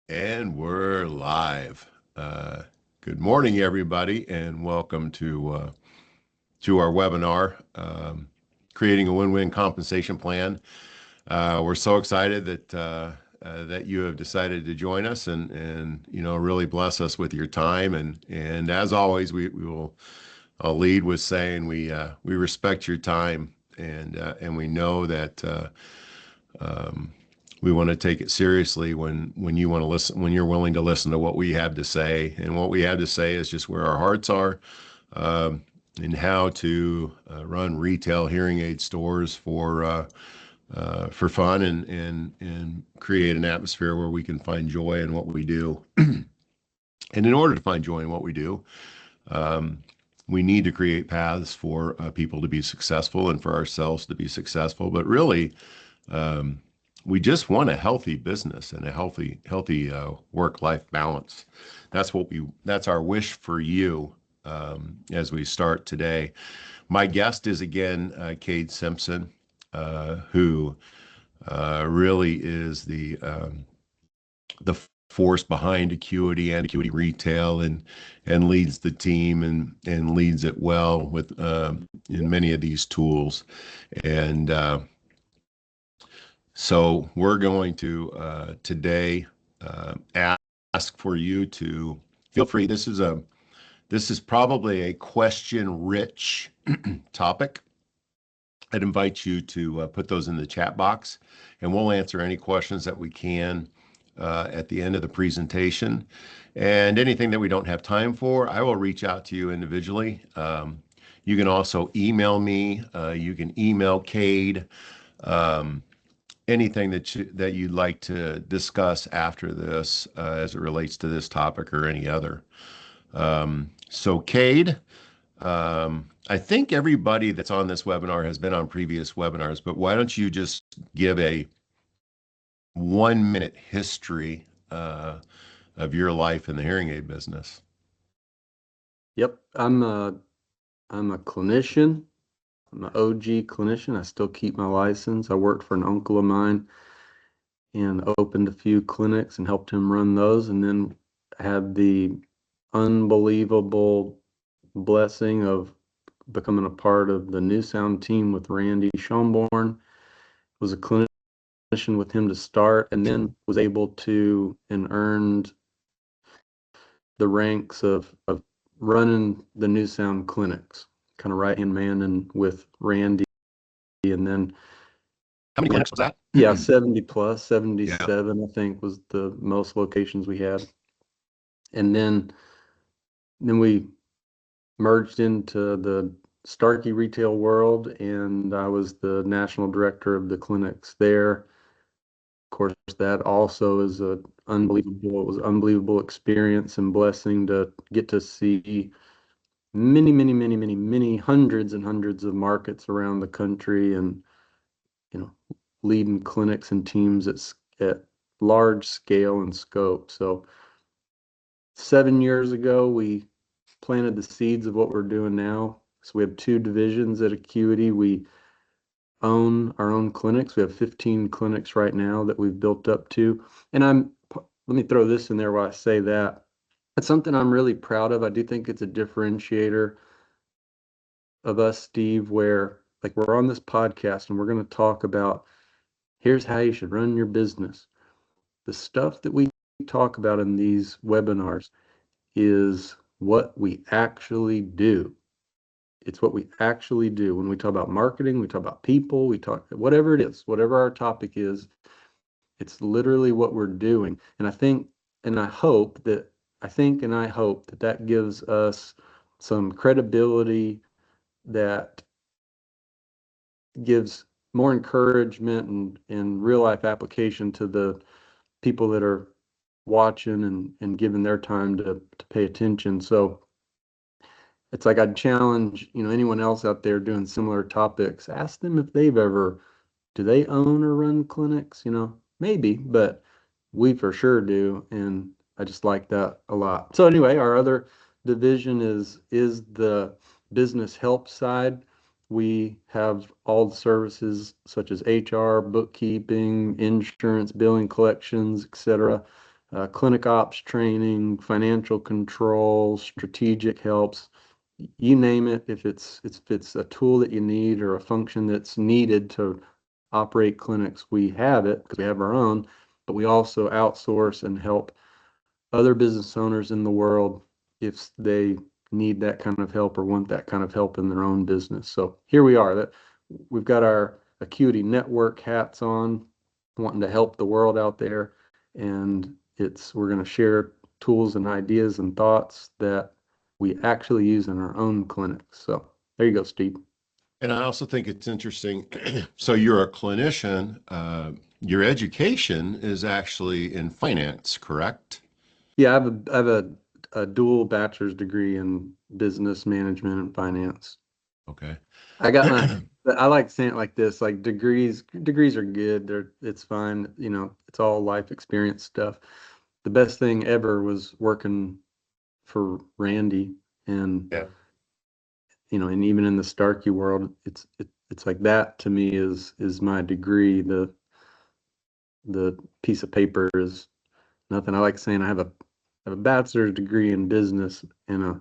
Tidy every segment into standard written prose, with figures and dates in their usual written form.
And we're live. Good morning, everybody, and welcome to our webinar, creating a win-win compensation plan. We're so excited that you have decided to join us and really bless us with your time. And as always, I'll lead with saying we respect your time and we know that. We want to take it seriously when you want to listen, when you're willing to listen to what we have to say. And what we have to say is just where our hearts are, and how to run retail hearing aid stores for fun and create an atmosphere where we can find joy in what we do. And in order to find joy in what we do, um, we need to create paths for people to be successful and for ourselves to be successful. But really, um, we just want a healthy business and a healthy work-life balance. That's our wish for you as we start today. My guest is again Cade Simpson, who really is the force behind Acuity and Acuity Retail and leads the team and leads it well with in many of these tools. And so we're going to today ask for you to feel free. This is probably a question-rich topic. I'd invite you to put those in the chat box, and we'll answer any questions that we can at the end of the presentation. And anything that we don't have time for, I will reach out to you individually. You can also email me. You can email Cade. Anything that you'd like to discuss after this as it relates to this topic or any other. So Cade, I think everybody that's on this webinar has been on previous webinars, but why don't you just give a 1-minute history of your life in the hearing aid business? Yep, I'm a clinician. I'm an OG clinician. I still keep my license. I worked for an uncle of mine and opened a few clinics and helped him run those, and then had the unbelievable blessing of becoming a part of the New Sound team with Randy Schomborn. Was a clinician with him to start, and then was able to and earned the ranks of running the New Sound clinics, kind of right-hand man and with Randy. And then How many clinics was that? yeah, 70 plus, Yeah. 77, I think was the most locations we had. And then we merged into the Starkey retail world, and I was the national director of the clinics there. Of course, that also is it was an unbelievable experience and blessing to get to see many hundreds and hundreds of markets around the country, and leading clinics and teams at large scale and scope. So 7 years ago, we planted the seeds of what we're doing now. So we have 2 divisions at Acuity. We own our own clinics. We have 15 clinics right now that we've built up to. And let me throw this in there while I say that. It's something I'm really proud of. I do think it's a differentiator of us, Steve, where like we're on this podcast and we're going to talk about here's how you should run your business. The stuff that we talk about in these webinars is what we actually do. It's what we actually do. When we talk about marketing, we talk about people, we talk whatever it is, whatever our topic is, it's literally what we're doing. And I hope that that gives us some credibility, that gives more encouragement and real life application to the people that are watching and giving their time to pay attention. So it's like I'd challenge, anyone else out there doing similar topics, ask them if do they own or run clinics? Maybe, but we for sure do. And I just like that a lot. So anyway, our other division is the business help side. We have all the services such as HR, bookkeeping, insurance, billing, collections, etc. clinic ops training, financial control, strategic helps, you name it. If it's a tool that you need or a function that's needed to operate clinics, we have it because we have our own, but we also outsource and help other business owners in the world if they need that kind of help or want that kind of help in their own business. So here we are. That we've got our Acuity Network hats on, wanting to help the world out there, and it's we're going to share tools and ideas and thoughts that we actually use in our own clinics. So there you go, Steve. And I also think it's interesting. So you're a clinician. Your education is actually in finance, correct? Yeah, I have a dual bachelor's degree in business management and finance. Okay. I got my, but I like saying it like this, like degrees are good. It's fine. It's all life experience stuff. The best thing ever was working for Randy and, Yeah. and even in the Starkey world, it's like that to me is my degree. The piece of paper is nothing. I like saying I have a bachelor's degree in business and a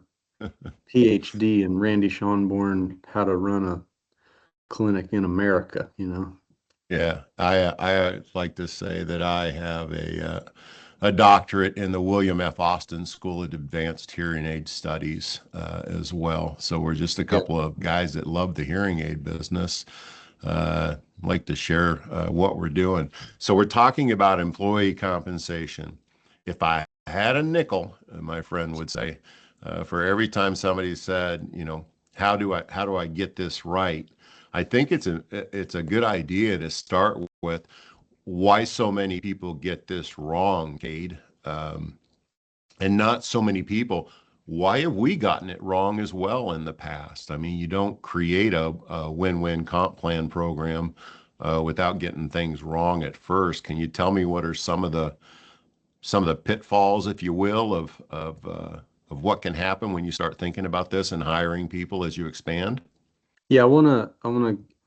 PhD in Randy Schonborn, how to run a clinic in America. Yeah, I like to say that I have a doctorate in the William F. Austin School of Advanced Hearing Aid Studies as well. So we're just a Yeah. couple of guys that love the hearing aid business. Like to share what we're doing. So we're talking about employee compensation. If I had a nickel, my friend would say, for every time somebody said, how do I get this right? I think it's a good idea to start with why so many people get this wrong, Cade, and not so many people. Why have we gotten it wrong as well in the past? I mean, you don't create a win-win comp plan program without getting things wrong at first. Can you tell me what are some of the pitfalls, if you will, of what can happen when you start thinking about this and hiring people as you expand? Yeah, I wanna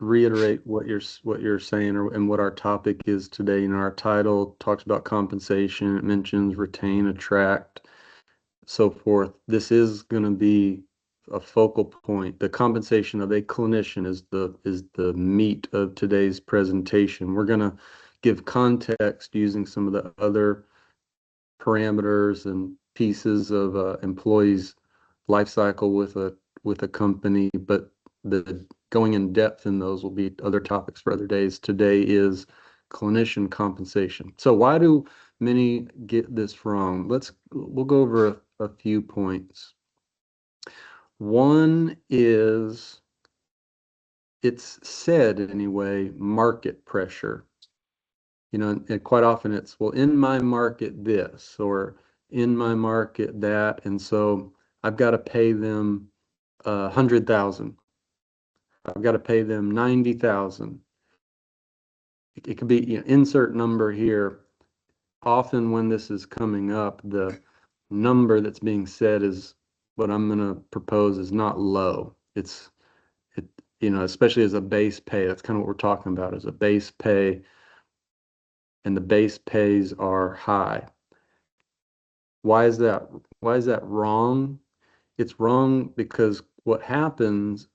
reiterate what you're saying and what our topic is today. Our title talks about compensation. It mentions retain, attract, so forth. This is going to be a focal point. The compensation of a clinician is the meat of today's presentation. We're going to give context using some of the other parameters and pieces of employees' life cycle with a company, but the going in depth in those will be other topics for other days. Today is clinician compensation. So why do many get this wrong? We'll go over a few points. One is, it's said anyway, market pressure. And quite often it's, well, in my market this, or in my market that, and so I've got to pay them 100,000. I've got to pay them 90,000. It could be, insert number here. Often when this is coming up, the number that's being said is what I'm going to propose is not low. It, especially as a base pay. That's kind of what we're talking about, as a base pay, and the base pays are high. Why is that? Why is that wrong? It's wrong because what happens,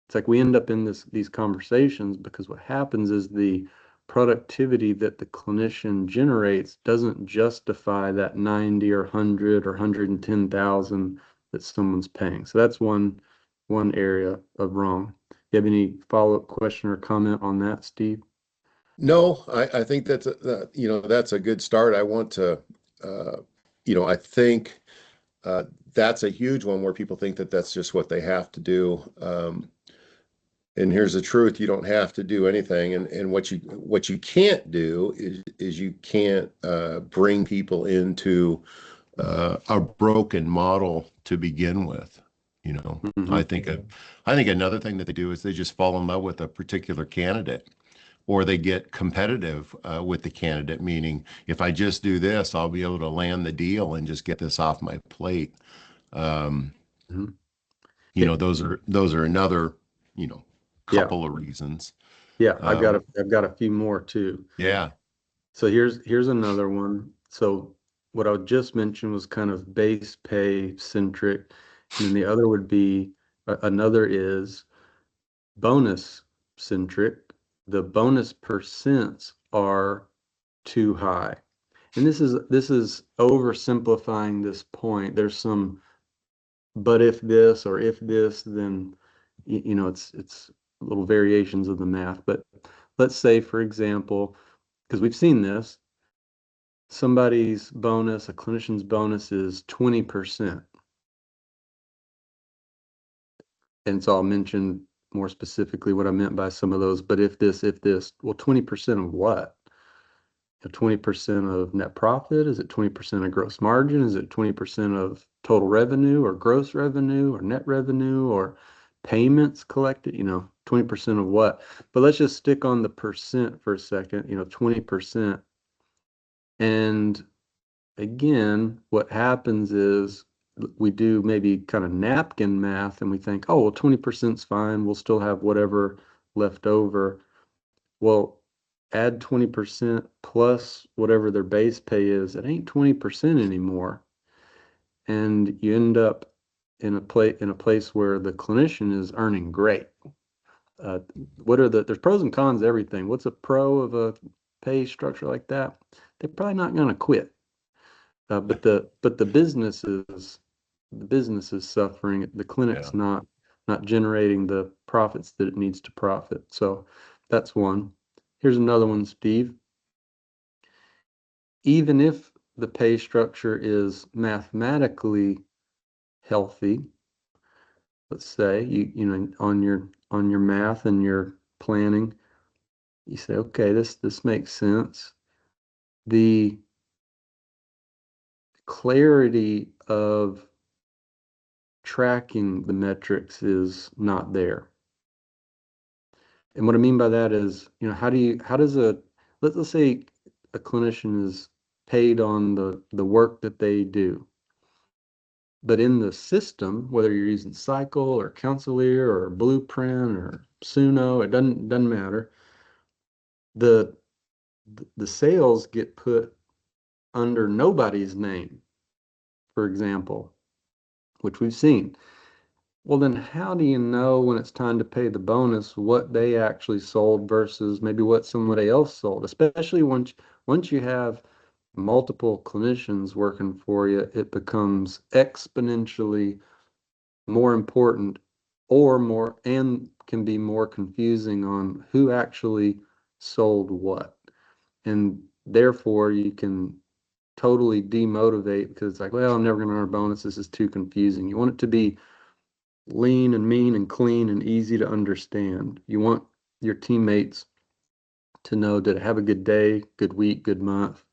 it's like we end up in these conversations because what happens is the productivity that the clinician generates doesn't justify that 90 or 100 or 110,000 that someone's paying. So that's one area of wrong. You have any follow-up question or comment on that, Steve? No, I think that's a good start. I want to, uh, I think that's a huge one where people think that that's just what they have to do. And here's the truth: you don't have to do anything. And what you can't do is you can't bring people into a broken model to begin with. You know, I Hmm. think I think another thing that they do is they just fall in love with a particular candidate, or they get competitive with the candidate, meaning if I just do this, I'll be able to land the deal and just get this off my plate. Um, Hmm. Yeah, those are another, yeah, couple of reasons. yeah. I've got Um, a, I've got a few more too. yeah. So here's another one. So what I just mentioned was kind of base pay centric. And then the other would be another is bonus centric. The bonus percents are too high. And this is oversimplifying this point. There's some but if this or if this, then it's little variations of the math. But let's say, for example, because we've seen this, somebody's bonus, a clinician's bonus is 20%. And so I'll mention more specifically what I meant by some of those. But if this, well, 20% of what? 20% of net profit? Is it 20% of gross margin? Is it 20% of total revenue or gross revenue or net revenue or payments collected? 20% of what? But let's just stick on the percent for a second, 20%. And again, what happens is we do maybe kind of napkin math and we think, oh, well, 20% is fine. We'll still have whatever left over. Well, add 20% plus whatever their base pay is. It ain't 20% anymore. And you end up in a place where the clinician is earning great. There's pros and cons to everything. What's a pro of a pay structure like that? They're probably not going to quit. But the business is suffering. The Yeah. clinic's not generating the profits that it needs to profit. So that's one. Here's another one, Steve. Even if the pay structure is mathematically healthy, let's say on your math and your planning, you say, okay, this makes sense. The clarity of tracking the metrics is not there. And what I mean by that is, how does let's say a clinician is paid on the work that they do. But in the system, whether you're using Cycle or Counselor or Blueprint or Suno, it doesn't matter. The the sales get put under nobody's name, for example, which we've seen. Well, then how do you know when it's time to pay the bonus what they actually sold versus maybe what somebody else sold? Especially once you have multiple clinicians working for you, it becomes exponentially more important or more and can be more confusing on who actually sold what. And therefore you can totally demotivate because it's like, well, I'm never going to earn a bonus. This is too confusing. You want it to be lean and mean and clean and easy to understand. You want your teammates to know to have a good day, good week, good month.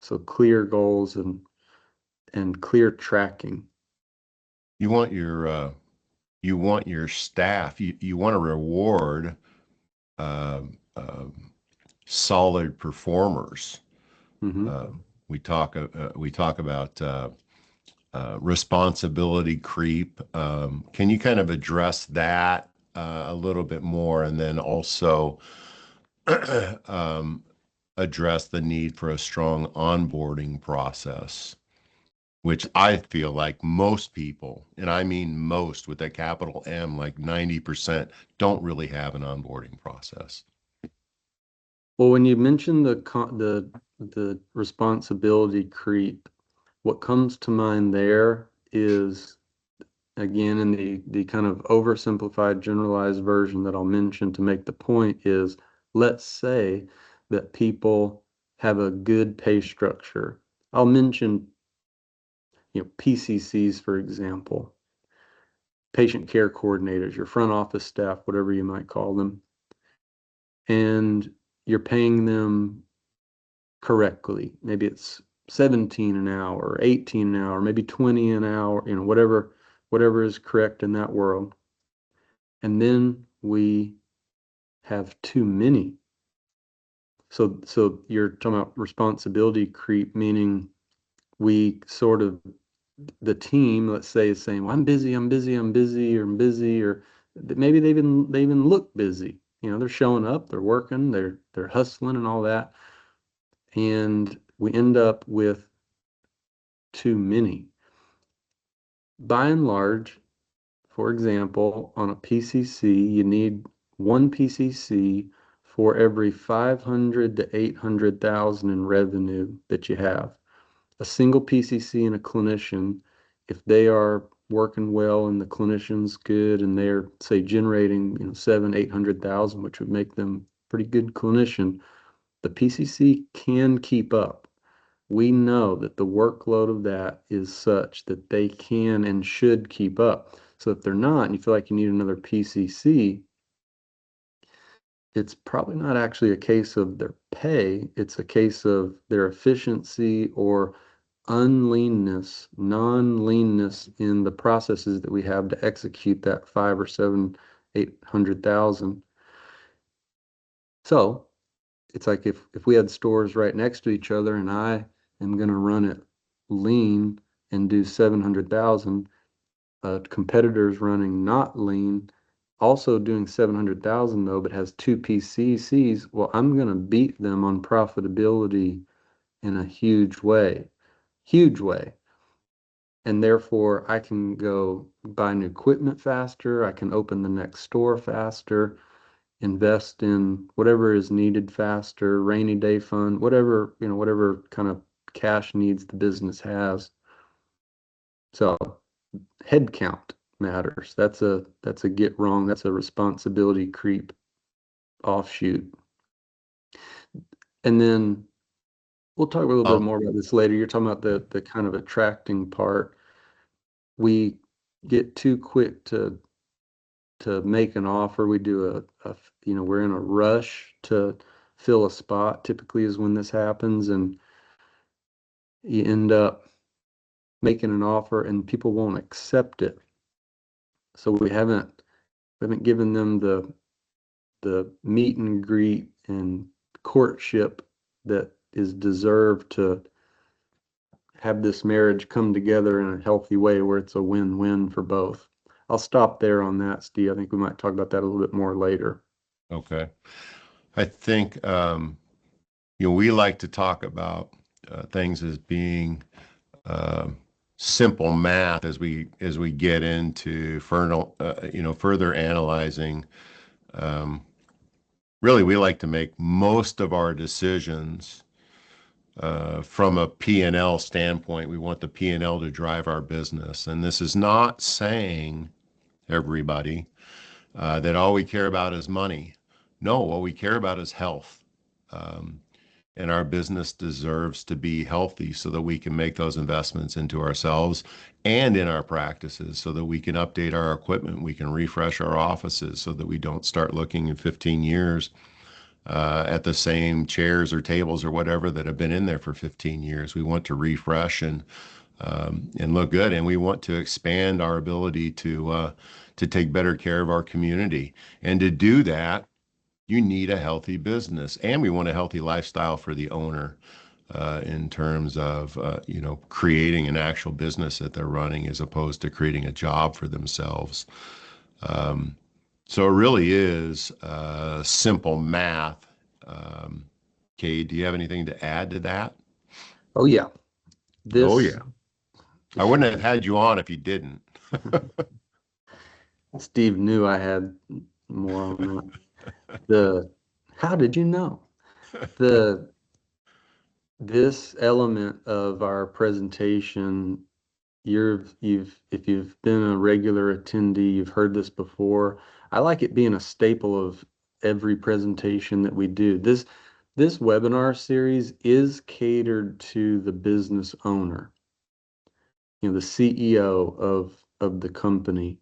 So clear goals and clear tracking. You want your staff. You want to reward uh, uh, solid performers. Mm-hmm. Uh, we talk about responsibility creep. Can you kind of address that a little bit more, and then also um, address the need for a strong onboarding process, which I feel like most people, and I mean most with a capital M, like 90%, don't really have an onboarding process. Well, when you mention the responsibility creep, what comes to mind there is again in the kind of oversimplified generalized version that I'll mention to make the point is let's say that people have a good pay structure. I'll mention, PCCs, for example, patient care coordinators, your front office staff, whatever you might call them, and you're paying them correctly. Maybe it's 17 an hour, 18 an hour, maybe 20 an hour, whatever is correct in that world. And then we have too many. So you're talking about responsibility creep, meaning we sort of the team, let's say, is saying, "Well, I'm busy, I'm busy, I'm busy, or I'm busy," or maybe they even look busy. They're showing up, they're working, they're hustling and all that, and we end up with too many. By and large, for example, on a PCC, you need one PCC for every 500 to 800,000 in revenue that you have. A single PCC and a clinician, if they are working well and the clinician's good and they're say generating, 700, 800,000, which would make them a pretty good clinician, the PCC can keep up. We know that the workload of that is such that they can and should keep up. So if they're not, and you feel like you need another PCC, it's probably not actually a case of their pay. It's a case of their efficiency or unleanness, non-leanness in the processes that we have to execute that 5 or 7, 800,000. So it's like if we had stores right next to each other and I am going to run it lean and do 700,000, competitors running not lean, also doing 700,000 though, but has two PCCs, well, I'm going to beat them on profitability in a huge way. And therefore, I can go buy new equipment faster. I can open the next store faster, invest in whatever is needed faster, rainy day fund, whatever kind of cash needs the business has. So head count matters. That's a get wrong. That's a responsibility creep offshoot. And then we'll talk a little bit Oh, more about this later. You're talking about the kind of attracting part. We get too quick to make an offer. We do we're in a rush to fill a spot, typically is when this happens, and you end up making an offer and people won't accept it. So we haven't given them the meet and greet and courtship that is deserved to have this marriage come together in a healthy way where it's a win-win for both. I'll stop there on that, Steve. I think we might talk about that a little bit more later. okay. I think we like to talk about things as being uh, simple math as we get into further analyzing. Um, Really, we like to make most of our decisions from a P&L standpoint. We want the P&L to drive our business, and this is not saying, everybody, that all we care about is money. No, what we care about is health. Um, and our business deserves to be healthy so that we can make those investments into ourselves and in our practices so that we can update our equipment, we can refresh our offices so that we don't start looking in 15 years at the same chairs or tables or whatever that have been in there for 15 years. We want to refresh and look good, and we want to expand our ability to take better care of our community. And to do that, you need a healthy business, and we want a healthy lifestyle for the owner in terms of creating an actual business that they're running as opposed to creating a job for themselves. Um, so it really is simple math. Um, Kate, do you have anything to add to that? Oh yeah, Oh this yeah, I wouldn't have had you on if you didn't. Steve knew I had more on that. The How did you know? The This element of our presentation, if you've been a regular attendee, you've heard this before. I like it being a staple of every presentation that we do. This webinar series is catered to the business owner, the CEO of the company.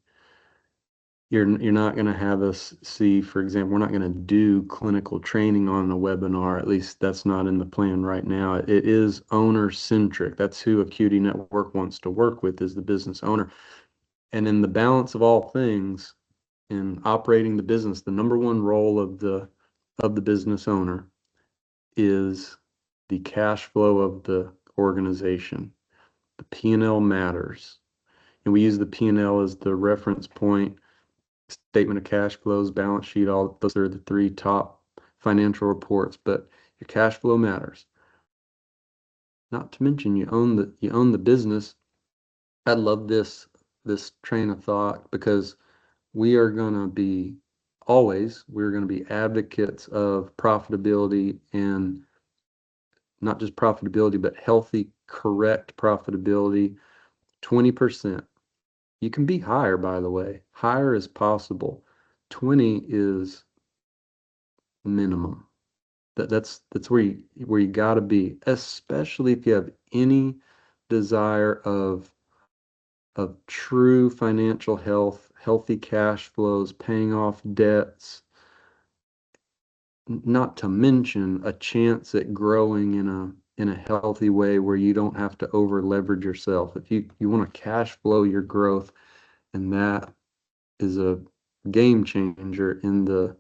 You're not going to have us see, for example, we're not going to do clinical training on a webinar. At least that's not in the plan right now. It is owner centric. That's who Acuity Network wants to work with, is the business owner. And in the balance of all things, in operating the business, the number one role of the business owner is the cash flow of the organization. The P&L matters. And we use the P&L as the reference point. Statement of cash flows, balance sheet, all those are the three top financial reports, but your cash flow matters. Not to mention you own the business. I love this train of thought because we're gonna be advocates of profitability, and not just profitability, but healthy, correct profitability. 20%. You can be higher, by the way. Higher is possible. 20 is minimum. That's where you got to be, especially if you have any desire of true financial health, healthy cash flows, paying off debts, not to mention a chance at growing in a healthy way where you don't have to over leverage yourself. If you want to cash flow your growth, and that is a game changer in the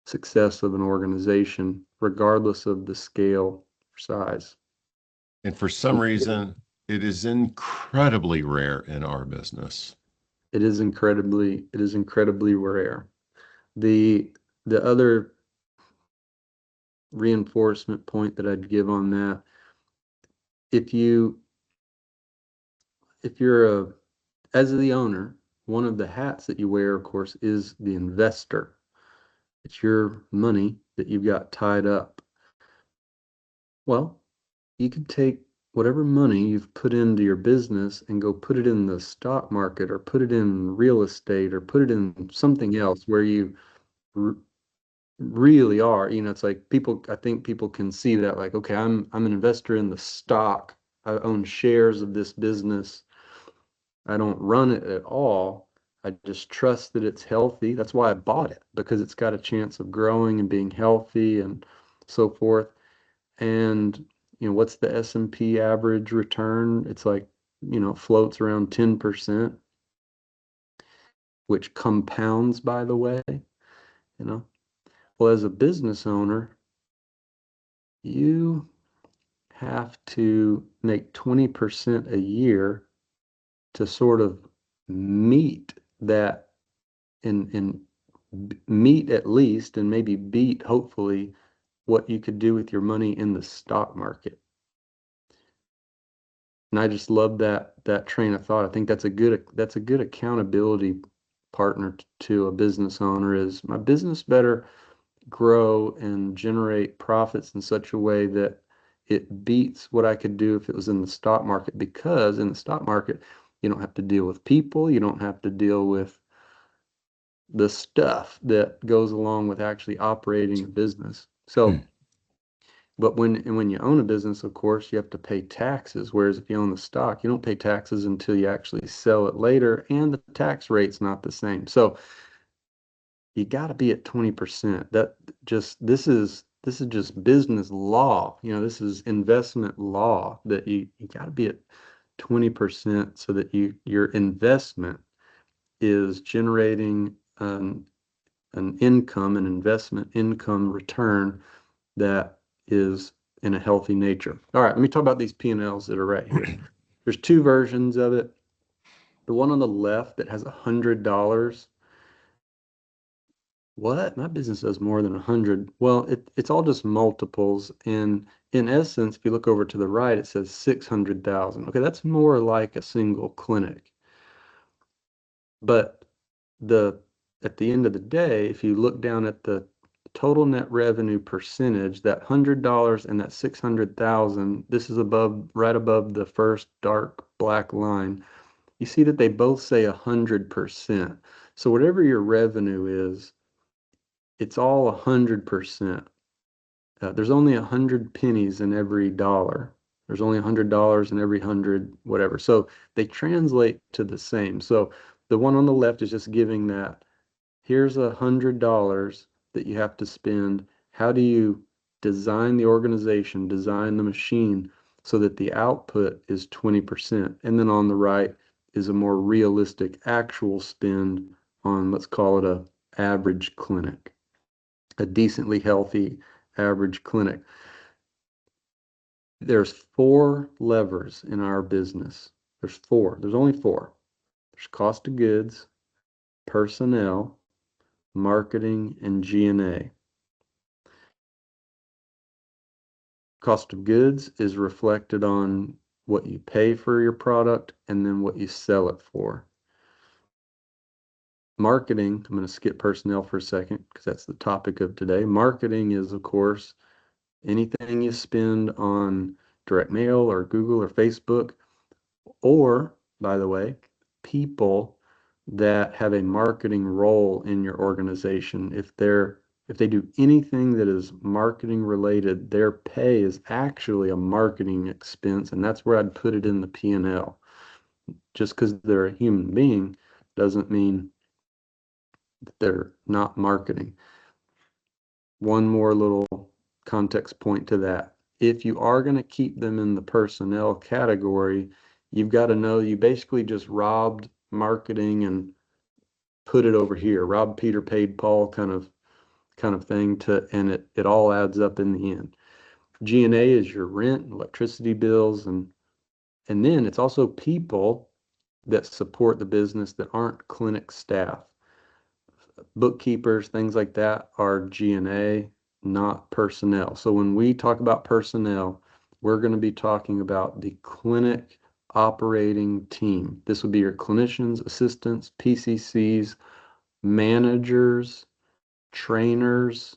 success of an organization, regardless of the scale or size. And for some reason, it is incredibly rare in our business. It is incredibly rare. The the other reinforcement point that I'd give on that, if you if you're as the owner, one of the hats that you wear, of course, is the investor. It's your money that you've got tied up. Well, you could take whatever money you've put into your business and go put it in the stock market, or put it in real estate, or put it in something else where you r really are. It's like I think people can see that, like, okay, I'm an investor in the stock. I own shares of this business. I don't run it at all. I just trust that it's healthy. That's why I bought it, because it's got a chance of growing and being healthy and so forth. And what's the S&P average return? It's like, floats around 10%, which compounds, by the way, you know. Well, as a business owner, you have to make 20% a year to sort of meet that, and meet at least, and maybe beat, hopefully, what you could do with your money in the stock market. And I just love that train of thought. I think that's a good accountability partner to a business owner. Is my business better grow and generate profits in such a way that it beats what I could do if it was in the stock market? Because in the stock market, you don't have to deal with people, you don't have to deal with the stuff that goes along with actually operating a business. Hmm. So, but when you own a business, of course, you have to pay taxes. Whereas if you own the stock, you don't pay taxes until you actually sell it later, and the tax rate's not the same. So you got to be at 20%. This is just business law. This is investment law, that you got to be at 20% so that your investment is generating an income, an investment income return that is in a healthy nature. All right, let me talk about these P&Ls that are right here. There's two versions of it. The one on the left that has $100. What? My business does more than 100. Well, it's all just multiples. And in essence, if you look over to the right, it says 600,000. Okay, that's more like a single clinic. But the at the end of the day, if you look down at the total net revenue percentage, that $100 and that 600,000, this is right above the first dark black line. You see that they both say 100%. So whatever your revenue is, it's all 100%. There's only 100 pennies in every dollar. There's only $100 in every 100 whatever. So they translate to the same. So the one on the left is just giving that, here's $100 that you have to spend. How do you design the organization, design the machine so that the output is 20%? And then on the right is a more realistic actual spend on, let's call it, a average clinic, a decently healthy average clinic. There's four levers in our business. There's four. There's only four. There's cost of goods, personnel, marketing, and G&A. Cost of goods is reflected on what you pay for your product and then what you sell it for. Marketing, I'm going to skip personnel for a second because that's the topic of today. Marketing is, of course, anything you spend on direct mail or Google or Facebook, or, by the way, people that have a marketing role in your organization. If they do anything that is marketing related, their pay is actually a marketing expense, and that's where I'd put it in the P&L. Just because they're a human being doesn't mean that they're not marketing. One more little context point to that. If you are going to keep them in the personnel category, you've got to know you basically just robbed marketing and put it over here. Rob Peter paid Paul kind of thing and it all adds up in the end. G&A is your rent, electricity bills, and then it's also people that support the business that aren't clinic staff. Bookkeepers, things like that are G&A, not personnel. So when we talk about personnel, we're going to be talking about the clinic operating team. This would be your clinicians, assistants, PCCs, managers, trainers,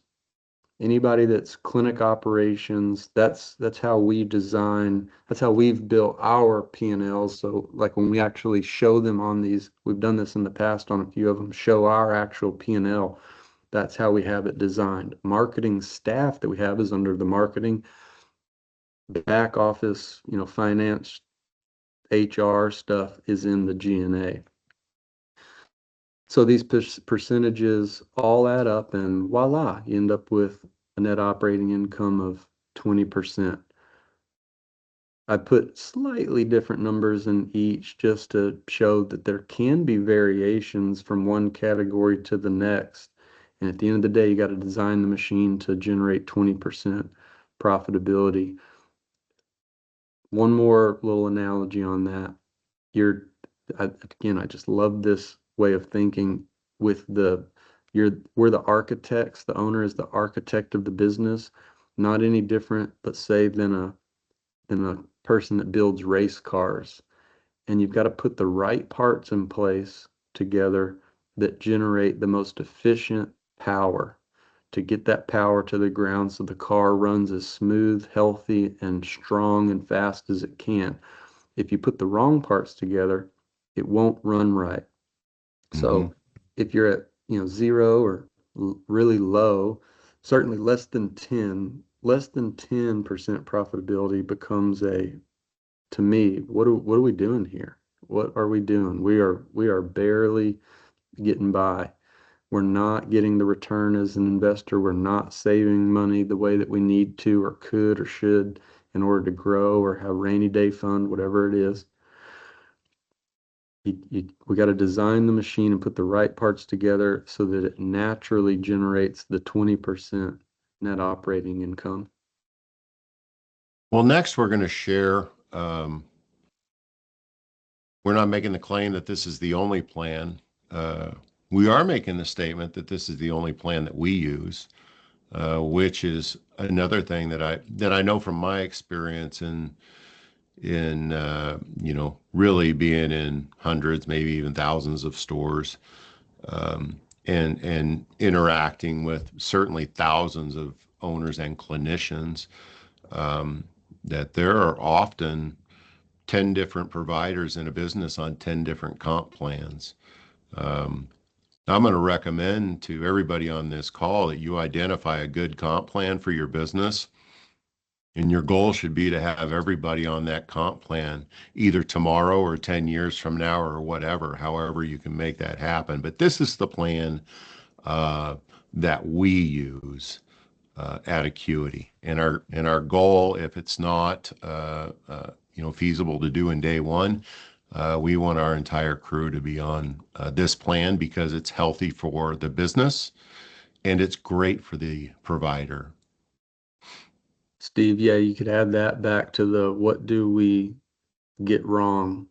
anybody that's clinic operations. That's how we design, that's how we've built our P&Ls. So like when we actually show them on these, we've done this in the past on a few of them, show our actual P&L. That's how we have it designed. Marketing staff that we have is under the marketing. Back office, finance, HR stuff is in the G&A. So these percentages all add up, and voila, you end up with a net operating income of 20%. I put slightly different numbers in each just to show that there can be variations from one category to the next. And at the end of the day, you got to design the machine to generate 20% profitability. One more little analogy on that. Again, I just love this way of thinking with we're the architects, the owner is the architect of the business, not any different, but say than a person that builds race cars. And you've got to put the right parts in place together that generate the most efficient power to get that power to the ground so the car runs as smooth, healthy, and strong and fast as it can. If you put the wrong parts together, it won't run right. So if you're at, 0 or really low, certainly less than 10% profitability becomes to me, what are we doing here? What are we doing? We are barely getting by. We're not getting the return as an investor. We're not saving money the way that we need to or could or should in order to grow or have rainy day fund, whatever it is. We got to design the machine and put the right parts together so that it naturally generates the 20% net operating income. Well, next we're going to share. We're not making the claim that this is the only plan. We are making the statement that this is the only plan that we use, which is another thing that I know from my experience in really being in hundreds, maybe even thousands of stores, and interacting with certainly thousands of owners and clinicians, that there are often 10 different providers in a business on 10 different comp plans. I'm going to recommend to everybody on this call that you identify a good comp plan for your business. And your goal should be to have everybody on that comp plan either tomorrow or 10 years from now or whatever, however you can make that happen. But this is the plan that we use at Acuity. And our goal, if it's not feasible to do in day one, we want our entire crew to be on this plan because it's healthy for the business and it's great for the provider. Steve, yeah, you could add that back to the what do we get wrong?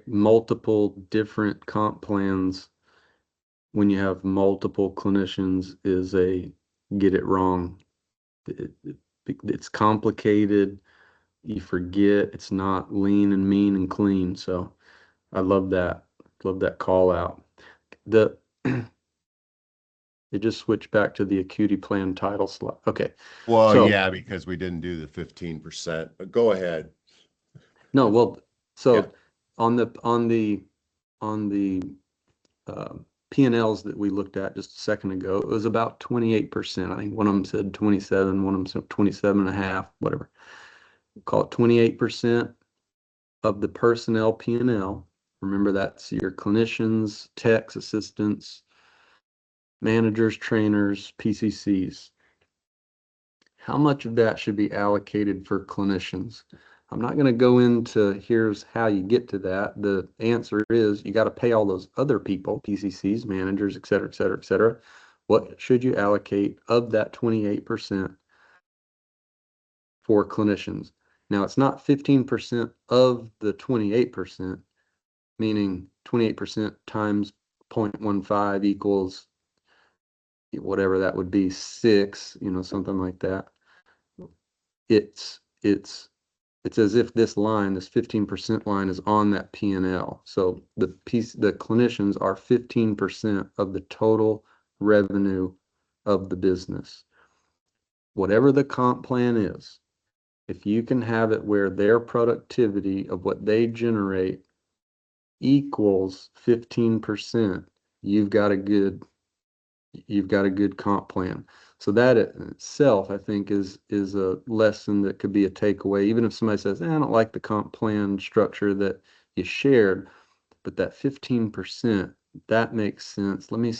Multiple different comp plans when you have multiple clinicians is a get it wrong. It's complicated. You forget it's not lean and mean and clean. So I love that. Love that call out. The it just switched back to the acuity plan title slot. Okay. Well, So yeah, because we didn't do the 15%, but go ahead. no, well, Yeah. so on the P&Ls that we looked at just a second ago, it was about 28%. I think one of them said 27, one of them said 27 and a half, whatever. Call it 28% of the personnel P&L. Remember, that's your clinicians, techs, assistants, managers, trainers, PCCs. How much of that should be allocated for clinicians? I'm not going to go into here's how you get to that. The answer is you got to pay all those other people, PCCs, managers, et cetera, et cetera, et cetera. What should you allocate of that 28% for clinicians? Now, it's not 15% of the 28%, meaning 28% times 0.15 equals whatever that would be, 6, something like that. It's it's it's as if this line, this 15% line is on that P&L. So the clinicians are 15% of the total revenue of the business. Whatever the comp plan is, if you can have it where their productivity of what they generate equals 15%, you've got a good comp plan. So that in itself, I think, is a lesson that could be a takeaway, even if somebody says, I don't like the comp plan structure that you shared, but that 15%, that makes sense. Let me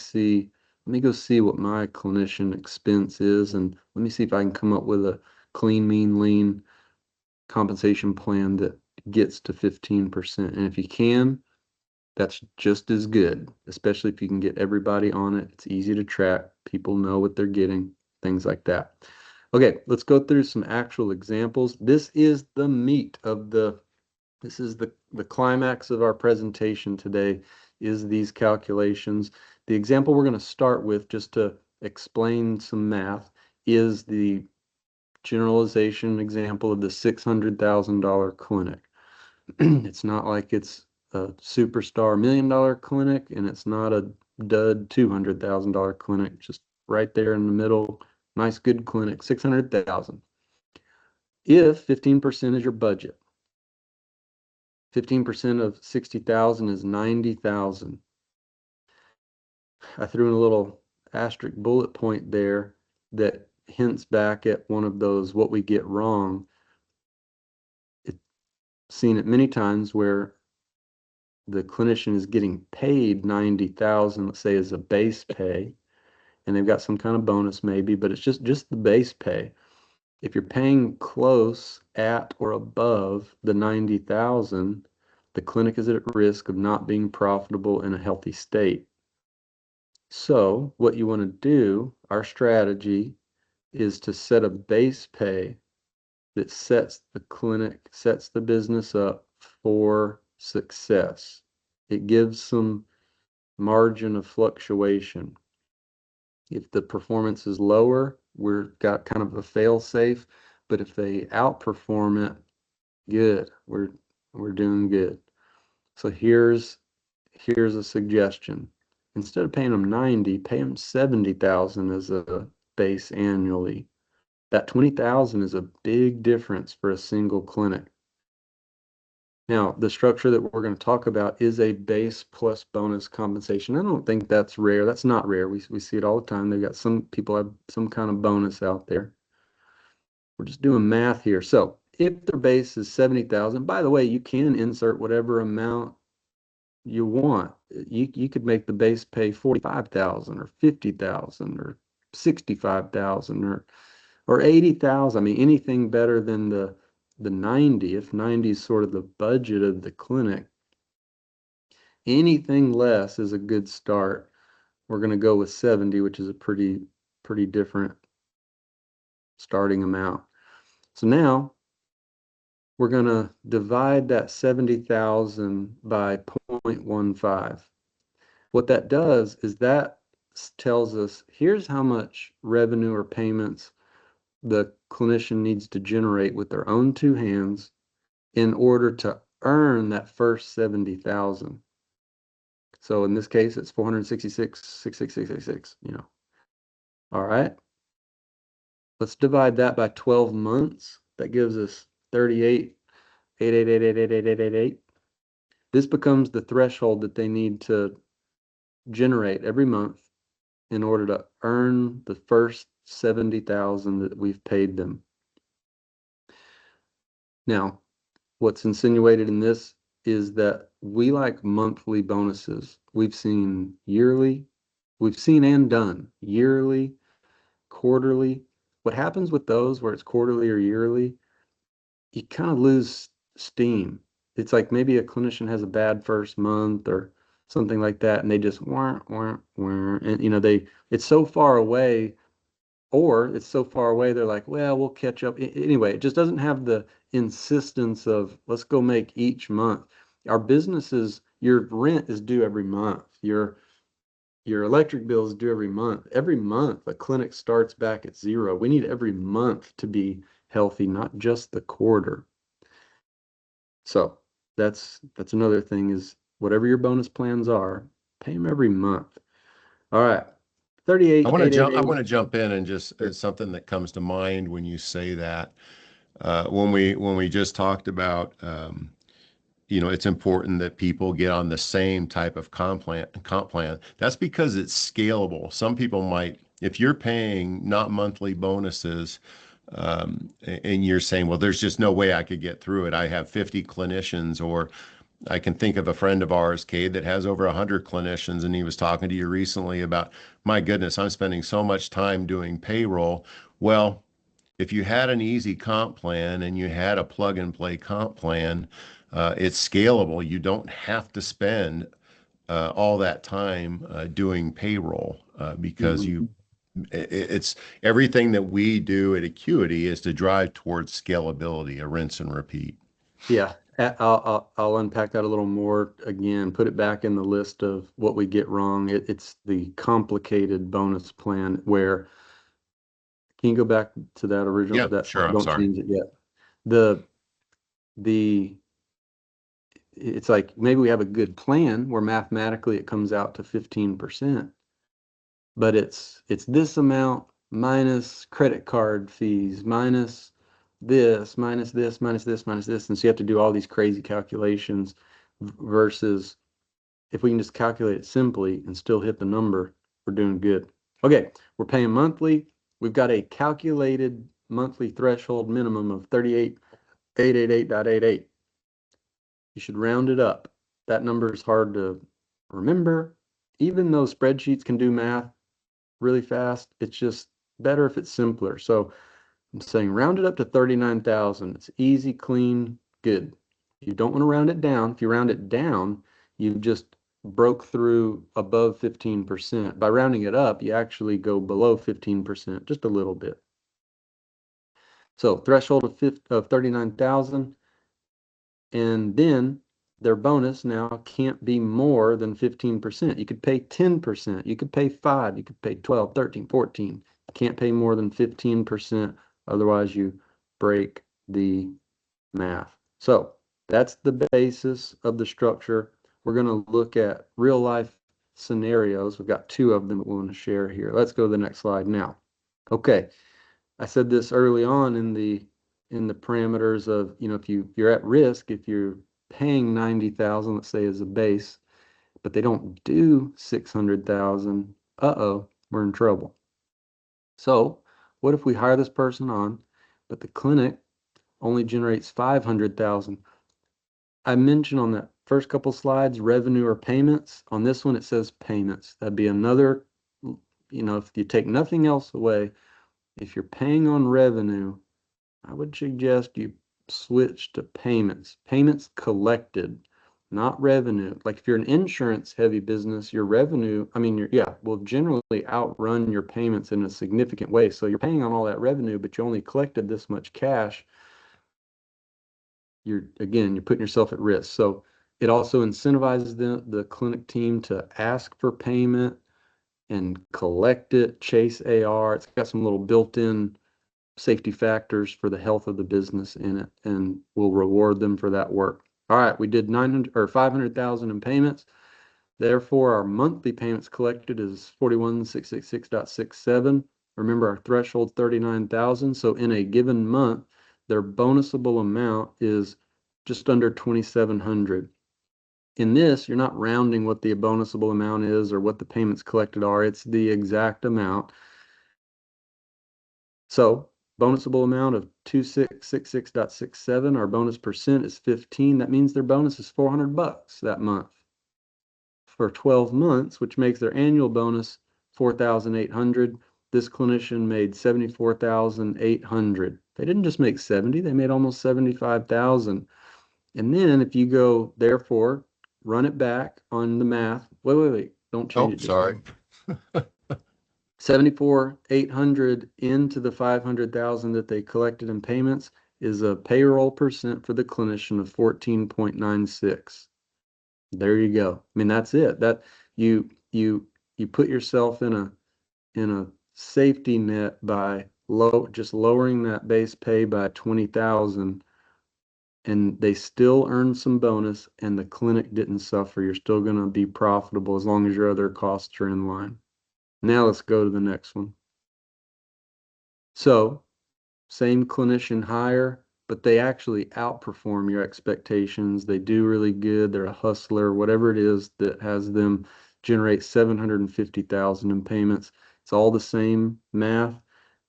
go see what my clinician expense is, and let me see if I can come up with a clean, mean, lean compensation plan that gets to 15%. And if you can, that's just as good, especially if you can get everybody on it. It's easy to track. People know what they're getting, things like that. Okay, let's go through some actual examples. This is the meat of this is the climax of our presentation today, is these calculations. The example we're going to start with, just to explain some math, is the generalization example of the $600,000 clinic. It's not like it's a superstar $1 million clinic, and it's not a dud $200,000 clinic, just right there in the middle. Nice, good clinic, 600,000. If 15% is your budget, 15% of 60,000 is 90,000. I threw in a little asterisk bullet point there that hints back at one of those what we get wrong. It's seen it many times where the clinician is getting paid 90,000, let's say, as a base pay, and they've got some kind of bonus maybe, but it's just the base pay. If you're paying close at or above the 90,000, the clinic is at risk of not being profitable in a healthy state. So what you want to do, our strategy, is to set a base pay that sets the business up for success. It gives some margin of fluctuation. If the performance is lower, we've got kind of a fail safe, but if they outperform it, good. We're doing good. So here's a suggestion. Instead of paying them 90, pay them 70,000 as a base annually. That 20,000 is a big difference for a single clinic. Now, the structure that we're going to talk about is a base plus bonus compensation. I don't think that's rare. That's not rare. We see it all the time. They've got some people have some kind of bonus out there. We're just doing math here. So if their base is 70,000, by the way, you can insert whatever amount you want. You could make the base pay 45,000 or 50,000 or 65,000 or 80,000. I mean, anything better than the 90. If 90 is sort of the budget of the clinic, anything less is a good start. We're going to go with 70, which is a pretty different starting amount. So now we're going to divide that 70,000 by 0.15. What that does is that tells us here's how much revenue or payments the clinician needs to generate with their own two hands in order to earn that first 70,000. So in this case, it's 466,66666, All right. Let's divide that by 12 months. That gives us 38,888,888,888. This becomes the threshold that they need to generate every month in order to earn the first 70,000 that we've paid them. Now, what's insinuated in this is that we like monthly bonuses. We've seen and done yearly, quarterly. What happens with those where it's quarterly or yearly, you kind of lose steam. It's like maybe a clinician has a bad first month or something like that, and they just and it's so far away, or it's so far away they're like, well, we'll catch up anyway. It just doesn't have the insistence of let's go make each month. Our businesses, your rent is due every month. Your electric bill is due every month. Every month, a clinic starts back at zero. We need every month to be healthy, not just the quarter. So that's another thing is whatever your bonus plans are, pay them every month. All right. 38, I want to 888. jump in and just Sure. as something that comes to mind when you say that. When we just talked about it's important that people get on the same type of comp plan. That's because it's scalable. Some people might, if you're paying not monthly bonuses, and you're saying, well, there's just no way I could get through it. I have 50 clinicians, or I can think of a friend of ours, Cade, that has over 100 clinicians, and he was talking to you recently about, my goodness, I'm spending so much time doing payroll. Well, if you had an easy comp plan and you had a plug and play comp plan, it's scalable. You don't have to spend all that time doing payroll because Mhm. it's everything that we do at Acuity is to drive towards scalability, a rinse and repeat. Yeah, I'll unpack that a little more again, put it back in the list of what we get wrong. It's the complicated bonus plan where, can you go back to that original, Yeah, that sure. one? I'm Don't sorry. change it yet. The, the, it's like maybe we have a good plan where mathematically it comes out to 15%, but it's this amount minus credit card fees, minus this, minus this, minus this, minus this. And so you have to do all these crazy calculations versus if we can just calculate it simply and still hit the number, we're doing good. Okay, we're paying monthly. We've got a calculated monthly threshold minimum of 38,888.88. You should round it up. That number is hard to remember. Even though spreadsheets can do math really fast, it's just better if it's simpler. So I'm saying round it up to 39,000. It's easy, clean, good. You don't want to round it down. If you round it down, you've just broke through above 15%. By rounding it up, you actually go below 15%, just a little bit. So threshold of 39,000, and then their bonus now can't be more than 15%. You could pay 10%, you could pay 5, you could pay 12, 13, 14. You can't pay more than 15%, otherwise you break the math. So that's the basis of the structure. We're going to look at real life scenarios. We've got two of them that we want to share here. Let's go to the next slide now. Okay, I said this early on in the parameters of, if you're at risk, if you're paying 90,000, let's say as a base, but they don't do 600,000, we're in trouble. So what if we hire this person on, but the clinic only generates 500,000? I mentioned on that first couple slides, revenue or payments. On this one, it says payments. That'd be another, if you take nothing else away, if you're paying on revenue, I would suggest you switch to payments. Payments collected, not revenue. Like if you're an insurance heavy business, your revenue, will generally outrun your payments in a significant way. So you're paying on all that revenue, but you only collected this much cash. You're putting yourself at risk. So it also incentivizes the clinic team to ask for payment and collect it, chase AR. It's got some little built-in safety factors for the health of the business in it, and we'll reward them for that work. All right, we did 900 or 500,000 in payments. Therefore, our monthly payments collected is 41,666.67. Remember, our threshold 39,000. So in a given month, their bonusable amount is just under 2,700. In this, you're not rounding what the bonusable amount is or what the payments collected are. It's the exact amount. So bonusable amount of 2666.67. Our bonus percent is 15. That means their bonus is $400 that month for 12 months, which makes their annual bonus 4,800. This clinician made 74,800. They didn't just make 70, they made almost 75,000. And then if you go, therefore, run it back on the math. Wait. Don't change Oh, it just sorry. 74,800 into the 500,000 that they collected in payments is a payroll percent for the clinician of 14.96. There you go. I mean, that's it. That you put yourself in a safety net by just lowering that base pay by 20,000, and they still earn some bonus and the clinic didn't suffer. You're still going to be profitable as long as your other costs are in line. Now let's go to the next one. So same clinician hire, but they actually outperform your expectations. They do really good. They're a hustler, whatever it is that has them generate 750,000 in payments. It's all the same math.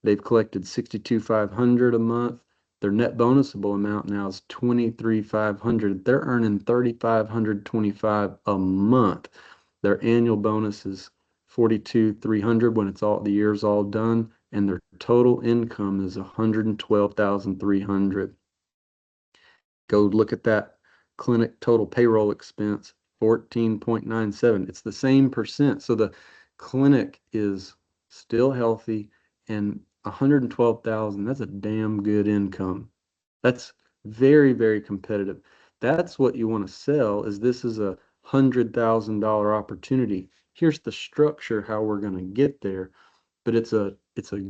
They've collected 62,500 a month. Their net bonusable amount now is 23,500. They're earning 3,525 a month. Their annual bonus is 42,300 when it's all the year's all done, and their total income is 112,300. Go look at that clinic total payroll expense, 14.97. It's the same percent. So the clinic is still healthy, and 112,000, that's a damn good income. That's very, very competitive. That's what you want to sell, is this is a $100,000 opportunity. Here's the structure, how we're going to get there. But it's a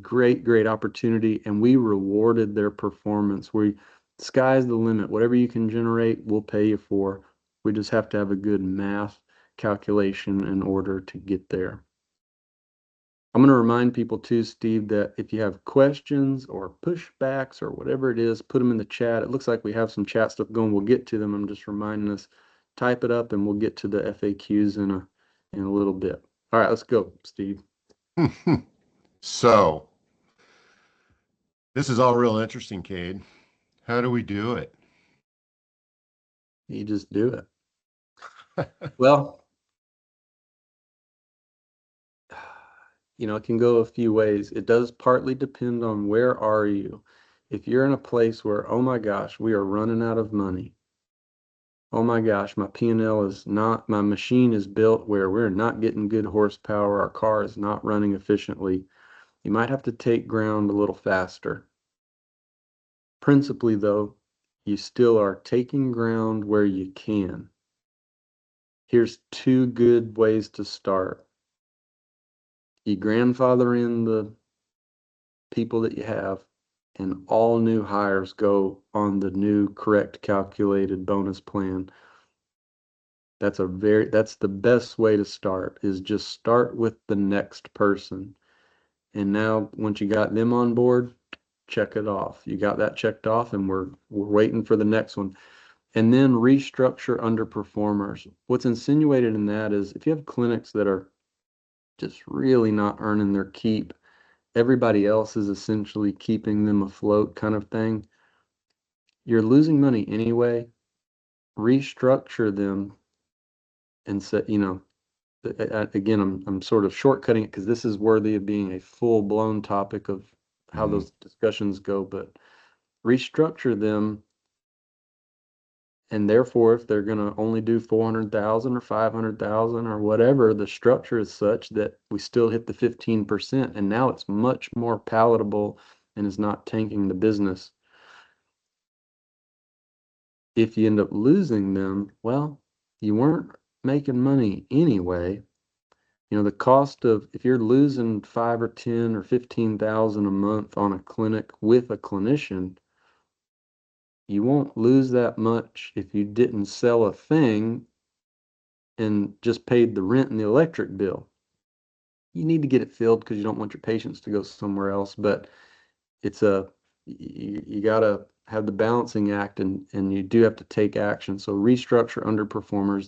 great opportunity, and we rewarded their performance. Sky's the limit. Whatever you can generate, we'll pay you for. We just have to have a good math calculation in order to get there. I'm going to remind people too, Steve, that if you have questions or pushbacks or whatever it is, put them in the chat. It looks like we have some chat stuff going. We'll get to them. I'm just reminding us, type it up and we'll get to the FAQs in a little bit. All right, let's go, Steve. So this is all real interesting, Cade. How do we do it? You just do it. Well, it can go a few ways. It does partly depend on where are you. If you're in a place where, oh my gosh, we are running out of money. Oh my gosh, my P&L is not, my machine is built where we're not getting good horsepower. Our car is not running efficiently. You might have to take ground a little faster. Principally, though, you still are taking ground where you can. Here's two good ways to start. You grandfather in the people that you have, and all new hires go on the new correct calculated bonus plan. That's the best way to start, is just start with the next person. And now once you got them on board, check it off. You got that checked off, and we're waiting for the next one. And then restructure underperformers. What's insinuated in that is if you have clinics that are just really not earning their keep, everybody else is essentially keeping them afloat kind of thing, you're losing money anyway. Restructure them and say, again, I'm sort of shortcutting it because this is worthy of being a full-blown topic of how those discussions go, but restructure them. And therefore, if they're going to only do 400,000 or 500,000 or whatever, the structure is such that we still hit the 15%. And now it's much more palatable and is not tanking the business. If you end up losing them, well, you weren't making money anyway. The cost of if you're losing 5 or 10 or 15,000 a month on a clinic with a clinician, you won't lose that much if you didn't sell a thing and just paid the rent and the electric bill. You need to get it filled because you don't want your patients to go somewhere else, but it's you got to have the balancing act, and you do have to take action. So restructure underperformers.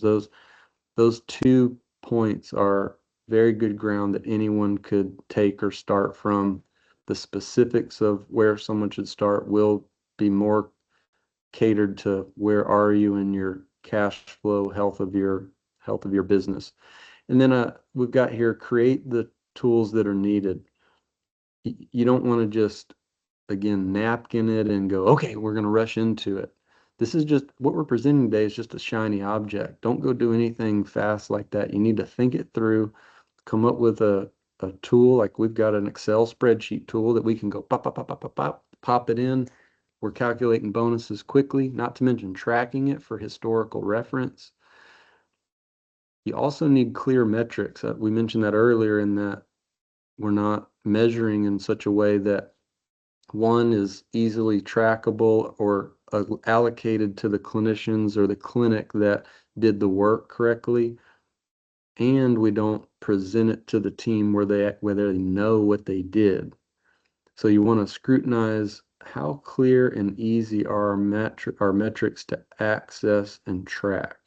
Those 2 points are very good ground that anyone could take or start from. The specifics of where someone should start will be more catered to where are you in your cash flow, health of your business. And then we've got here, create the tools that are needed. You don't want to just, again, napkin it and go, okay, we're going to rush into it. This is just what we're presenting today is just a shiny object. Don't go do anything fast like that. You need to think it through, come up with a tool. Like we've got an Excel spreadsheet tool that we can go pop, pop, pop, pop, pop, pop it in. We're calculating bonuses quickly, not to mention tracking it for historical reference. You also need clear metrics. We mentioned that earlier in that we're not measuring in such a way that one is easily trackable or allocated to the clinicians or the clinic that did the work correctly, and we don't present it to the team where they know what they did. So you want to scrutinize how clear and easy are our metrics to access and track.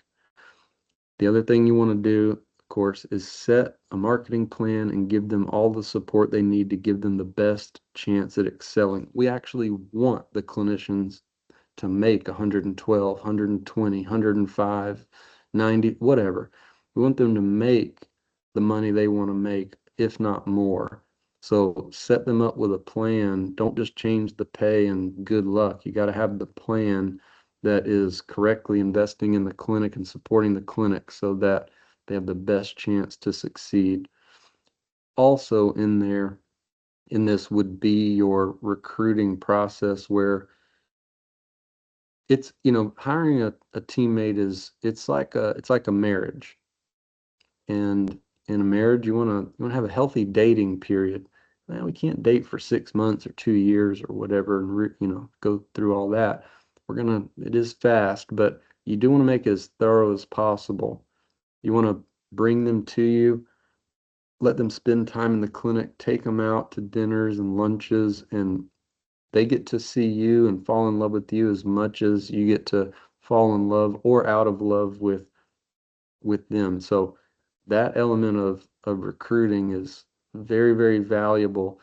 The other thing you want to do, of course, is set a marketing plan and give them all the support they need to give them the best chance at excelling. We actually want the clinicians to make 112, 120, 105, 90, whatever. We want them to make the money they want to make, if not more. So set them up with a plan. Don't just change the pay and good luck. You got to have the plan that is correctly investing in the clinic and supporting the clinic so that they have the best chance to succeed. Also in this would be your recruiting process, where it's, hiring a teammate it's like a marriage. And in a marriage, you want to have a healthy dating period. Well, we can't date for 6 months or 2 years or whatever and go through all that. It is fast, but you do want to make it as thorough as possible. You want to bring them to you, let them spend time in the clinic, take them out to dinners and lunches, and they get to see you and fall in love with you as much as you get to fall in love or out of love with them. So that element of recruiting is very, very valuable,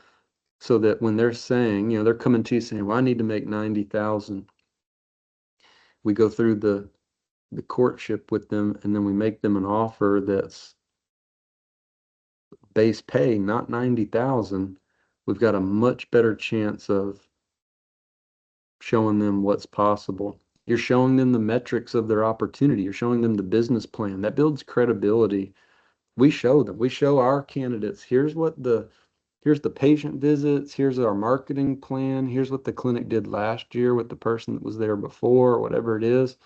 so that when they're saying, they're coming to you saying, well, I need to make 90,000. We go through the courtship with them, and then we make them an offer that's base pay, not 90,000. We've got a much better chance of showing them what's possible. You're showing them the metrics of their opportunity. You're showing them the business plan. That builds credibility. We show them. We show our candidates. Here's the patient visits. Here's our marketing plan. Here's what the clinic did last year with the person that was there before, or whatever it is.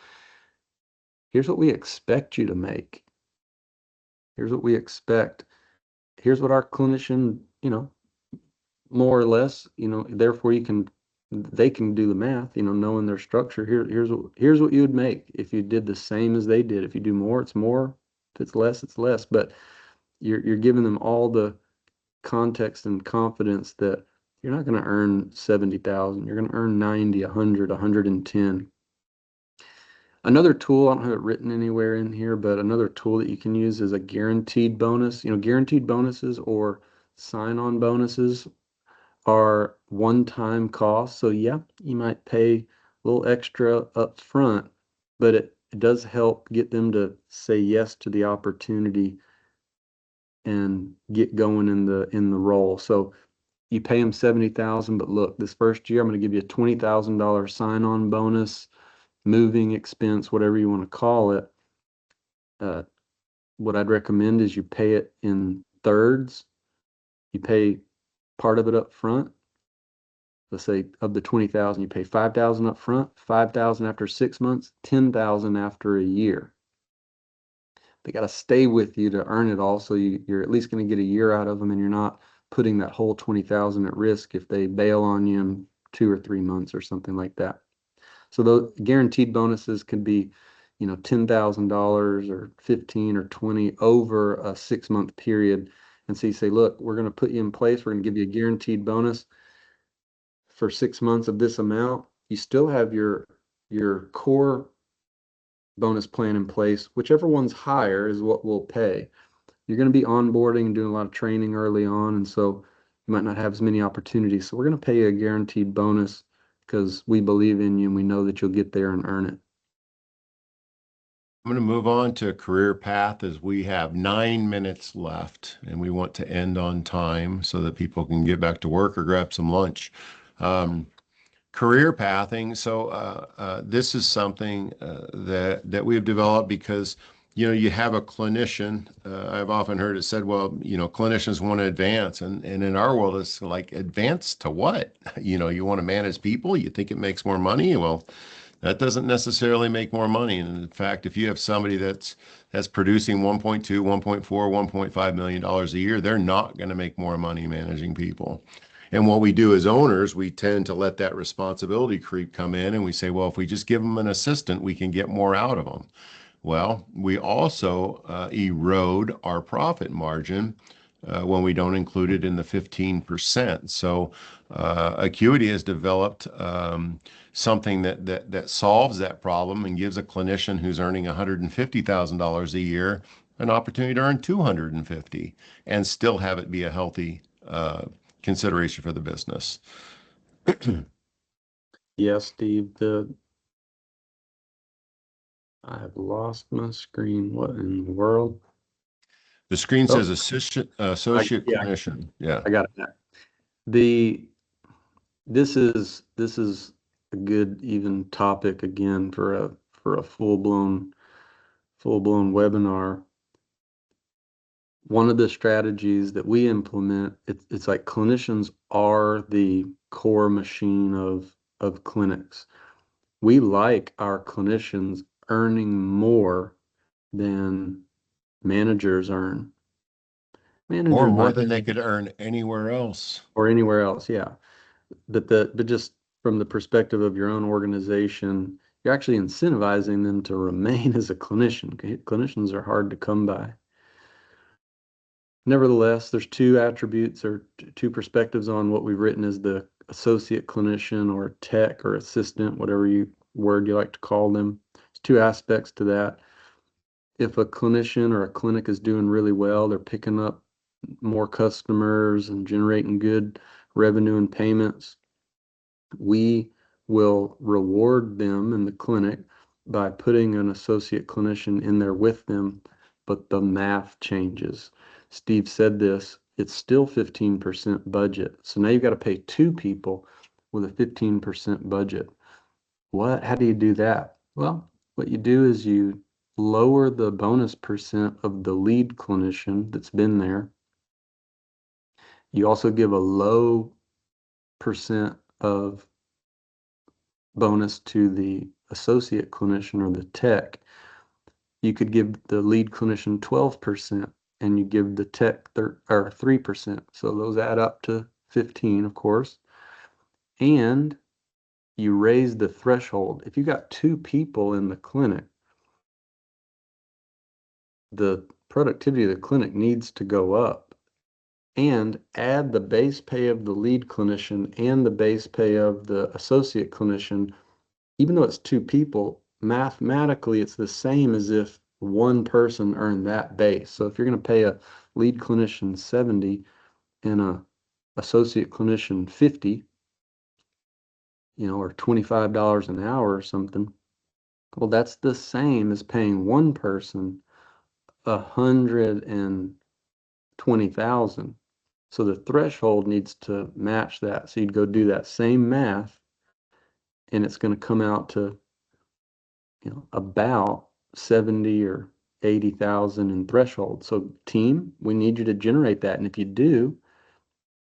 Here's what we expect you to make. Here's what we expect. Here's what our clinician, more or less, therefore they can do the math, knowing their structure. Here's what you would make if you did the same as they did. If you do more, it's more. If it's less, it's less. But you're giving them all the context and confidence that you're not going to earn 70,000. You're going to earn 90, 100, 110. Another tool, I don't have it written anywhere in here, but another tool that you can use is a guaranteed bonus. Guaranteed bonuses or sign-on bonuses are one-time costs. So yeah, you might pay a little extra up front, but it does help get them to say yes to the opportunity and get going in the role. So you pay them 70,000, but look, this first year I'm going to give you a $20,000 sign-on bonus, moving expense, whatever you want to call it. What I'd recommend is you pay it in thirds. You pay part of it up front. Let's say of the 20,000, you pay 5,000 up front, 5,000 after 6 months, 10,000 after a year. they got to stay with you to earn it all. So you're at least going to get a year out of them, and you're not putting that whole 20,000 at risk if they bail on you in 2 or 3 months or something like that. So those guaranteed bonuses could be, $10,000 or 15 or 20 over a 6 month period. And so you say, look, we're going to put you in place. We're going to give you a guaranteed bonus for 6 months of this amount. You still have your core bonus plan in place. Whichever one's higher is what we'll pay. You're going to be onboarding and doing a lot of training early on, and so you might not have as many opportunities. So we're going to pay you a guaranteed bonus because we believe in you and we know that you'll get there and earn it. I'm going to move on to career path as we have 9 minutes left and we want to end on time so that people can get back to work or grab some lunch. Um, Career pathing. So this is something that we've developed because you have a clinician. I've often heard it said, well, clinicians want to advance, and in our world, it's like advance to what? You want to manage people. You think it makes more money? Well, that doesn't necessarily make more money. And in fact, if you have somebody that's producing 1.2, 1.4, 1.5 million dollars a year, they're not going to make more money managing people. And what we do as owners, we tend to let that responsibility creep come in and we say, well, if we just give them an assistant, we can get more out of them. Well, we also erode our profit margin when we don't include it in the 15%. So Acuity has developed something that solves that problem and gives a clinician who's earning $150,000 a year an opportunity to earn 250 and still have it be a healthy consideration for the business. Yes, Steve, I have lost my screen. What in the world? The screen Oh, says associate yeah, clinician. Yeah. I got it. The this is a good even topic again for a full blown webinar. One of the strategies that we implement, it's like clinicians are the core machine of clinics. We like our clinicians earning more than managers earn. Or Managers more might, than they could earn anywhere else. or anywhere else, yeah. But just from the perspective of your own organization, you're actually incentivizing them to remain as a clinician. Clinicians are hard to come by. Nevertheless, there's two attributes or two perspectives on what we've written as the associate clinician or tech or assistant, whatever word you like to call them. There's two aspects to that. If a clinician or a clinic is doing really well, they're picking up more customers and generating good revenue and payments, we will reward them in the clinic by putting an associate clinician in there with them, but the math changes. Steve said this, it's still 15% budget. So now you've got to pay two people with a 15% budget. How do you do that? Well, what you do is you lower the bonus percent of the lead clinician that's been there. You also give a low percent of bonus to the associate clinician or the tech. You could give the lead clinician 12% and you give the tech 3%. So those add up to 15, of course. And you raise the threshold. If you got two people in the clinic, the productivity of the clinic needs to go up, and add the base pay of the lead clinician and the base pay of the associate clinician. Even though it's two people, mathematically it's the same as if one person earned that base. So if you're going to pay a lead clinician 70 and a associate clinician 50, or $25 an hour or something, well, that's the same as paying one person 120,000. So the threshold needs to match that. So you'd go do that same math, and it's going to come out to about 70 or 80,000 in threshold. So team, we need you to generate that. And if you do,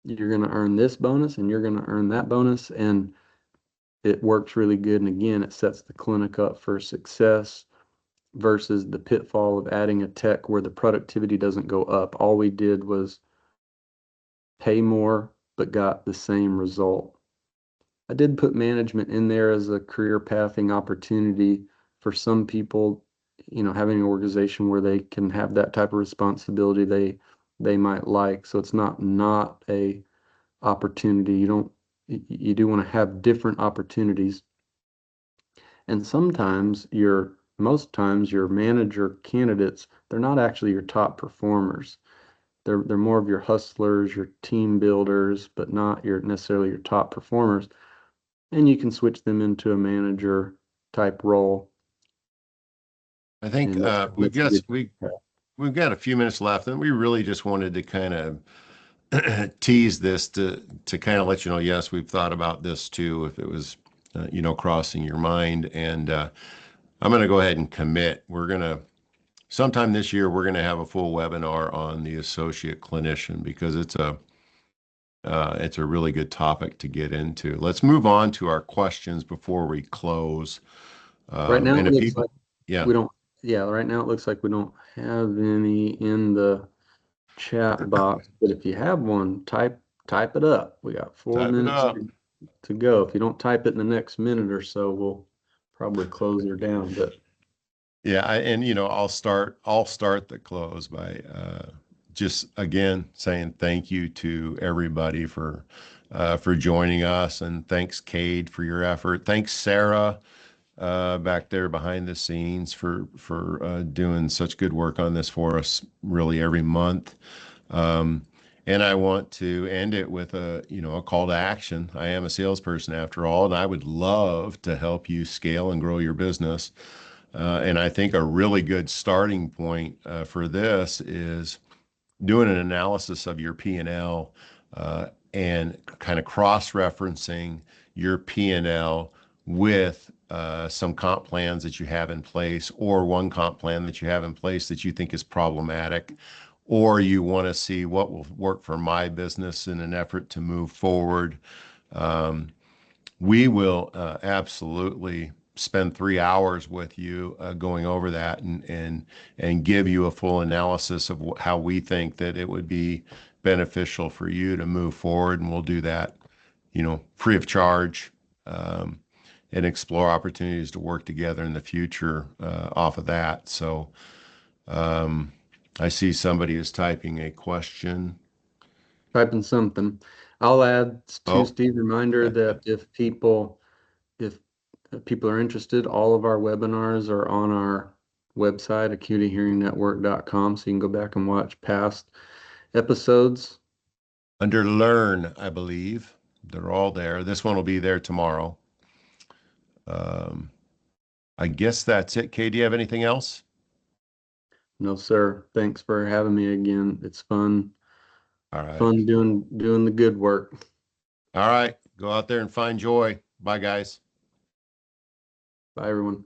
you're going to earn this bonus and you're going to earn that bonus. And it works really good. And again, it sets the clinic up for success. versus the pitfall of adding a tech where the productivity doesn't go up. All we did was pay more, but got the same result. I did put management in there as a career pathing opportunity for some people, having an organization where they can have that type of responsibility they might like. So it's not a opportunity. You do want to have different opportunities. And most times your manager candidates, they're not actually your top performers. They're more of your hustlers, your team builders, but not necessarily your top performers. And you can switch them into a manager type role. I think And that's a good. we've got a few minutes left, and we really just wanted to kind of tease this to kind of let you know, yes, we've thought about this too, if it was crossing your mind. And I'm going to go ahead and commit. We're going to sometime this year we're going to have a full webinar on the associate clinician because it's a really good topic to get into. Let's move on to our questions before we close. Right now And it if looks people, like yeah, we don't, yeah, right now it looks like we don't have any in the chat box, but if you have one, type it up. We got four type it minutes up. to go. If you don't type it in the next minute or so, we'll probably close her down. But Yeah, and I'll start the close by just again saying thank you to everybody for joining us, and thanks Cade for your effort. Thanks Sarah back there behind the scenes for doing such good work on this for us really every month. Um, and I want to end it with a call to action. I am a salesperson after all, and I would love to help you scale and grow your business. And I think a really good starting point for this is doing an analysis of your P&L and kind of cross-referencing your P&L with some comp plans that you have in place, or one comp plan that you have in place that you think is problematic, or you want to see what will work for my business in an effort to move forward. Um, we will absolutely spend 3 hours with you going over that and give you a full analysis of how we think that it would be beneficial for you to move forward. And we'll do that, free of charge, um, and explore opportunities to work together in the future off of that. So um, I see somebody is typing a question. typing something. I'll add to Oh, Steve reminder that if people are interested, all of our webinars are on our website, acuityhearingnetwork.com, so you can go back and watch past episodes. under learn, I believe. They're all there. This one will be there tomorrow. Um, I guess that's it. Kay, do you have anything else? No, sir. Thanks for having me again. It's All right. fun doing the good work. All right. Go out there and find joy. Bye, guys. Bye, everyone.